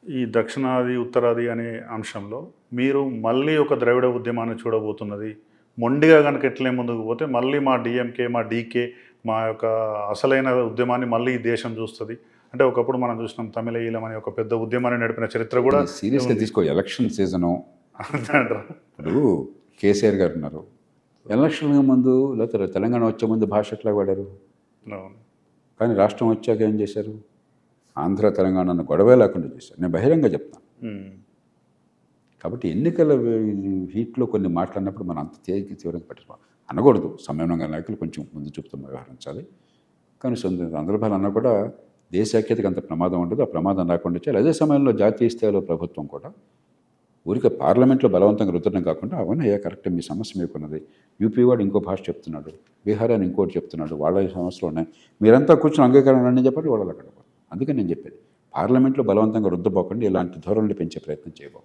ఈ దక్షిణాది, ఉత్తరాది అనే అంశంలో మీరు మళ్ళీ ఒక ద్రవిడ ఉద్యమాన్ని చూడబోతున్నది. మొండిగా గనుక ఎట్లే ముందుకు పోతే మళ్ళీ మా డీఎంకే, మా డీకే, మా యొక్క అసలైన ఉద్యమాన్ని మళ్ళీ ఈ దేశం చూస్తది. అంటే ఒకప్పుడు మనం చూసినాం తమిళ అనే ఒక పెద్ద ఉద్యమాన్ని నడిపిన చరిత్ర కూడా సీరియస్గా ఉంది. తీసుకో. ఎలక్షన్ సీజను అంతే అంటారా? ఇప్పుడు కేసీఆర్ గారు ఉన్నారు. ఎలక్షన్ ముందు లేకపోతే తెలంగాణ వచ్చే ముందు భాష ఎట్లా వాడారు? అవును. కానీ రాష్ట్రం వచ్చాక ఏం చేశారు? ఆంధ్ర తెలంగాణను గొడవే లేకుండా చేశారు. నేను బహిరంగ చెప్తాను. కాబట్టి ఎన్నికల హీట్లో కొన్ని మాట్లాడినప్పుడు మనం అంత తీవ్రంగా పట్టించుకోవాలి అనకూడదు. సంయమనంగా నాయకులు కొంచెం ముందు చూపుతూ వ్యవహరించాలి. కానీ సందర్భాలు అన్నా కూడా దేశ ఐక్యతకు అంత ప్రమాదం ఉండదు. ఆ ప్రమాదం రాకుండా చేయాలి. అదే సమయంలో జాతీయ స్థాయిలో ప్రభుత్వం కూడా ఊరికే పార్లమెంట్లో బలవంతంగా రుద్దడం కాకుండా అవునయ్యా కరెక్టే, మీ సమస్య మీకున్నది. యూపీ వాడు ఇంకో భాష చెప్తున్నాడు, బీహార్ అని ఇంకోటి చెప్తున్నాడు, వాళ్ళ సమస్యలు ఉన్నాయి, మీరంతా కూర్చొని అంగీకారం అని చెప్పండి, వాళ్ళు అక్కడ. అందుకని నేను చెప్పేది పార్లమెంట్లో బలవంతంగా రుద్దపోకండి, ఇలాంటి ధోరణులు పెంచే ప్రయత్నం చేయబోకండి.